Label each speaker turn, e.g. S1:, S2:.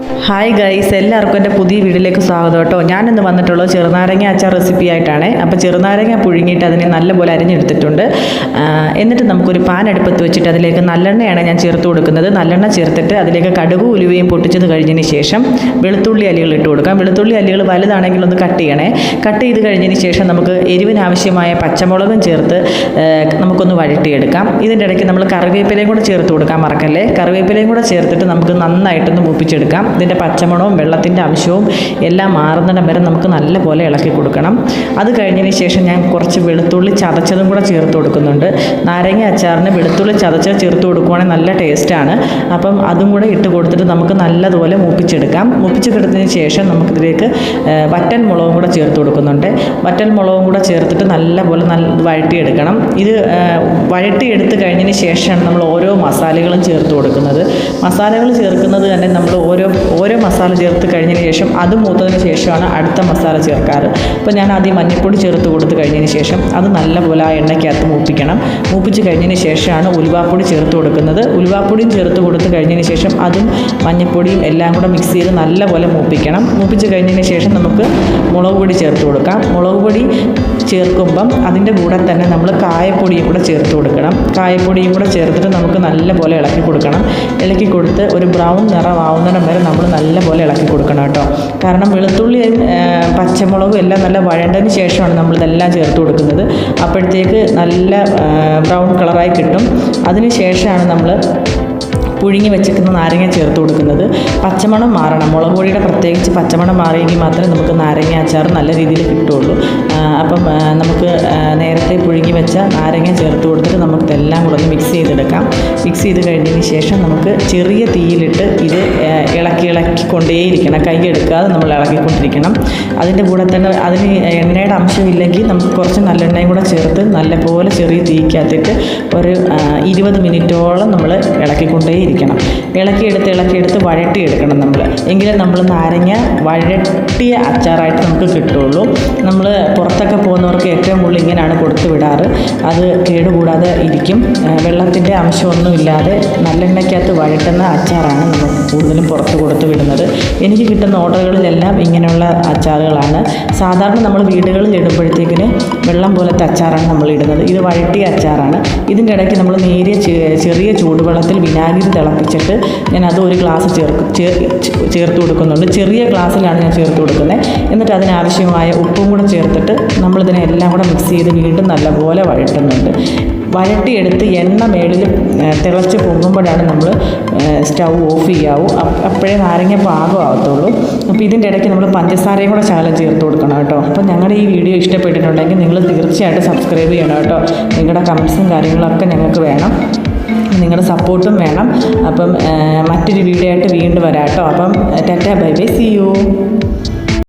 S1: Hi guys, എല്ലാവർക്കും എൻ്റെ പുതിയ വീഡിയോയിലേക്ക് സ്വാഗതം കേട്ടോ. ഞാനിന്ന് വന്നിട്ടുള്ളത് ചെറുനാരങ്ങ അച്ചാർ റെസിപ്പി ആയിട്ടാണ്. അപ്പോൾ ചെറുനാരങ്ങ പുഴുങ്ങിയിട്ട് അതിനെ നല്ലപോലെ അരിഞ്ഞെടുത്തിട്ടുണ്ട്. എന്നിട്ട് നമുക്കൊരു പാൻ അടുപ്പത്ത് വെച്ചിട്ട് അതിലേക്ക് നല്ലെണ്ണയാണ് ഞാൻ ചേർത്ത് കൊടുക്കുന്നത്. നല്ലെണ്ണ ചേർത്തിട്ട് അതിലേക്ക് കടുകും ഉലുവയും പൊട്ടിച്ചത് കഴിഞ്ഞതിന് ശേഷം വെളുത്തുള്ളി അല്ലികൾ ഇട്ട് കൊടുക്കാം. വെളുത്തുള്ളി അല്ലികൾ വലുതാണെങ്കിൽ ഒന്ന് കട്ട് ചെയ്യണേ. കട്ട് ചെയ്ത് കഴിഞ്ഞതിന് ശേഷം നമുക്ക് എരിവിനാവശ്യമായ പച്ചമുളകും ചേർത്ത് നമുക്കൊന്ന് വഴറ്റിയെടുക്കാം. ഇതിൻ്റെ ഇടയ്ക്ക് നമ്മൾ കറിവേപ്പിലയും കൂടെ ചേർത്ത് കൊടുക്കാൻ മറക്കല്ലേ. കറിവേപ്പിലയും കൂടെ ചേർത്തിട്ട് നമുക്ക് നന്നായിട്ടൊന്ന് മൂപ്പിച്ചെടുക്കാം. ഇതിൻ്റെ പച്ചമണവും വെള്ളത്തിൻ്റെ അംശവും എല്ലാം മാറുന്നിടം വരെ നമുക്ക് നല്ലപോലെ ഇളക്കി കൊടുക്കണം. അത് കഴിഞ്ഞതിന് ശേഷം ഞാൻ കുറച്ച് വെളുത്തുള്ളി ചതച്ചതും കൂടെ ചേർത്ത് കൊടുക്കുന്നുണ്ട്. നാരങ്ങ അച്ചാറിന് വെളുത്തുള്ളി ചതച്ചത് ചേർത്ത് കൊടുക്കുവാണെങ്കിൽ നല്ല ടേസ്റ്റാണ്. അപ്പം അതും കൂടെ ഇട്ട് കൊടുത്തിട്ട് നമുക്ക് നല്ലതുപോലെ മൂപ്പിച്ചെടുക്കാം. മൂപ്പിച്ചെടുത്തതിന് ശേഷം നമുക്കിതിലേക്ക് വറ്റൽ മുളകും കൂടെ ചേർത്ത് കൊടുക്കുന്നുണ്ട്. വറ്റൽ മുളകും കൂടെ ചേർത്തിട്ട് നല്ലപോലെ വഴറ്റിയെടുക്കണം. ഇത് വഴറ്റിയെടുത്ത് കഴിഞ്ഞതിന് ശേഷമാണ് നമ്മൾ ഓരോ മസാലകളും ചേർത്ത് കൊടുക്കുന്നത്. മസാലകൾ ചേർക്കുന്നത് തന്നെ നമ്മൾ ഓരോ മസാല ചേർത്ത് കഴിഞ്ഞതിന് ശേഷം അത് മൂത്തതിന് ശേഷമാണ് അടുത്ത മസാല ചേർക്കാറ്. അപ്പോൾ ഞാൻ ആദ്യം മഞ്ഞൾപ്പൊടി ചേർത്ത് കൊടുത്ത് കഴിഞ്ഞതിന് ശേഷം അത് നല്ലപോലെ ആ എണ്ണയ്ക്കകത്ത് മൂപ്പിക്കണം. മൂപ്പിച്ച് കഴിഞ്ഞതിന് ശേഷമാണ് ഉലുവാപ്പൊടി ചേർത്ത് കൊടുക്കുന്നത്. ഉലുവാപ്പൊടിയും ചേർത്ത് കൊടുത്ത് കഴിഞ്ഞതിന് ശേഷം അതും മഞ്ഞൾപ്പൊടിയും എല്ലാം കൂടെ മിക്സ് ചെയ്ത് നല്ലപോലെ മൂപ്പിക്കണം. മൂപ്പിച്ച് കഴിഞ്ഞതിന് ശേഷം നമുക്ക് മുളക് പൊടി ചേർത്ത് കൊടുക്കാം. മുളക് പൊടി ചേർക്കുമ്പം അതിൻ്റെ കൂടെ തന്നെ നമ്മൾ കായപ്പൊടിയും കൂടെ ചേർത്ത് കൊടുക്കണം. കായപ്പൊടിയും കൂടെ ചേർത്തിട്ട് നമുക്ക് നല്ലപോലെ ഇളക്കി കൊടുക്കണം. ഇളക്കി കൊടുത്ത് ഒരു ബ്രൗൺ നിറമാവുന്നിടം വരെ നമ്മൾ നല്ലപോലെ ഇളക്കി കൊടുക്കണം കേട്ടോ. കാരണം വെളുത്തുള്ളിയും പച്ചമുളകും എല്ലാം നല്ല വഴണ്ടതിന് ശേഷമാണ് നമ്മളിതെല്ലാം ചേർത്ത് കൊടുക്കുന്നത്. അപ്പോഴത്തേക്ക് നല്ല ബ്രൗൺ കളറായി കിട്ടും. അതിന് ശേഷമാണ് നമ്മൾ പുഴുങ്ങി വെച്ചിരിക്കുന്ന നാരങ്ങ ചേർത്ത് കൊടുക്കുന്നത്. പച്ചമണം മാറണം. മുളക് പൊടിയുടെ പ്രത്യേകിച്ച് പച്ചമണം മാറിയെങ്കിൽ മാത്രമേ നമുക്ക് നാരങ്ങ അച്ചാർ നല്ല രീതിയിൽ കിട്ടുകയുള്ളൂ. അപ്പം നമുക്ക് നേരത്തെ പുഴുങ്ങി വെച്ച നാരങ്ങ ചേർത്ത് കൊടുത്തിട്ട് നമുക്കിതെല്ലാം കൂടെ ഒന്ന് മിക്സ് ചെയ്തെടുക്കാം. മിക്സ് ചെയ്ത് കഴിഞ്ഞതിന് ശേഷം നമുക്ക് ചെറിയ തീയിലിട്ട് ഇത് ഇളക്കിക്കൊണ്ടേയിരിക്കണം. കൈ എടുക്കാതെ നമ്മൾ ഇളക്കിക്കൊണ്ടിരിക്കണം. അതിൻ്റെ കൂടെ തന്നെ അതിന് എണ്ണയുടെ അംശമില്ലെങ്കിൽ നമുക്ക് കുറച്ച് നല്ലെണ്ണയും കൂടെ ചേർത്ത് നല്ലപോലെ ചെറിയ തീക്കകത്തിട്ട് ഒരു 20 മിനിറ്റോളം നമ്മൾ ഇളക്കിക്കൊണ്ടേയിരിക്കണം. ഇളക്കിയെടുത്ത് വഴറ്റിയെടുക്കണം നമ്മൾ. എങ്കിലും നമ്മൾ നാരങ്ങ വഴറ്റിയ അച്ചാറായിട്ട് നമുക്ക് കിട്ടുള്ളൂ. നമ്മൾ പുറത്തൊക്കെ പോകുന്നവർക്ക് ഏറ്റവും കൂടുതൽ ഇങ്ങനെയാണ് കൊടുത്തു വിടാറ്. അത് കേടുകൂടാതെ ഇരിക്കും. വെള്ളത്തിൻ്റെ അംശമൊന്നും ഇല്ലാതെ നല്ലെണ്ണയ്ക്കകത്ത് വഴറ്റുന്ന അച്ചാറാണ് നമ്മൾ കൂടുതലും പുറത്ത് കൊടുത്തു വിടുന്നത്. എനിക്ക് കിട്ടുന്ന ഓർഡറുകളിലെല്ലാം ഇങ്ങനെയുള്ള അച്ചാറുകളാണ്. സാധാരണ നമ്മൾ വീടുകളിൽ ഇടുമ്പോഴത്തേക്കിന് വെള്ളം പോലത്തെ അച്ചാറാണ് നമ്മൾ ഇടുന്നത്. ഇത് വഴറ്റിയ അച്ചാറാണ്. ഇതിൻ്റെ ഇടയ്ക്ക് നമ്മൾ നേരിയ ചെറിയ ചൂടുവെള്ളത്തിൽ വിനാഗിരി തിളപ്പിച്ചിട്ട് ഞാൻ അത് ഒരു ഗ്ലാസ് ചേർത്ത് കൊടുക്കുന്നുണ്ട്. ചെറിയ ഗ്ലാസ്സിലാണ് ഞാൻ ചേർത്ത് കൊടുക്കുന്നത്. എന്നിട്ട് അതിനാവശ്യമായ ഉപ്പും കൂടെ ചേർത്തിട്ട് നമ്മളിതിനെ എല്ലാം കൂടെ മിക്സ് ചെയ്ത് വീണ്ടും നല്ലപോലെ വഴറ്റുന്നുണ്ട്. വഴറ്റിയെടുത്ത് എണ്ണ മേളിൽ തിളച്ച് പൊങ്ങുമ്പോഴാണ് നമ്മൾ സ്റ്റൗ ഓഫ് ചെയ്യാവൂ. അപ്പോഴേ നാരങ്ങ പാകമാകത്തുള്ളൂ. അപ്പോൾ ഇതിൻ്റെ ഇടയ്ക്ക് നമ്മൾ പഞ്ചസാരയും കൂടെ ശകലം ചേർത്ത് കൊടുക്കണം കേട്ടോ. അപ്പോൾ ഞങ്ങളുടെ ഈ വീഡിയോ ഇഷ്ടപ്പെട്ടിട്ടുണ്ടെങ്കിൽ നിങ്ങൾ തീർച്ചയായിട്ടും സബ്സ്ക്രൈബ് ചെയ്യണം കേട്ടോ. നിങ്ങളുടെ കമൻസും കാര്യങ്ങളൊക്കെ ഞങ്ങൾക്ക് വേണം. നിങ്ങളുടെ സപ്പോർട്ടും വേണം. അപ്പം മറ്റൊരു വീഡിയോ ആയിട്ട് വീണ്ടും വരാം കേട്ടോ. അപ്പം tata bye bye, see U.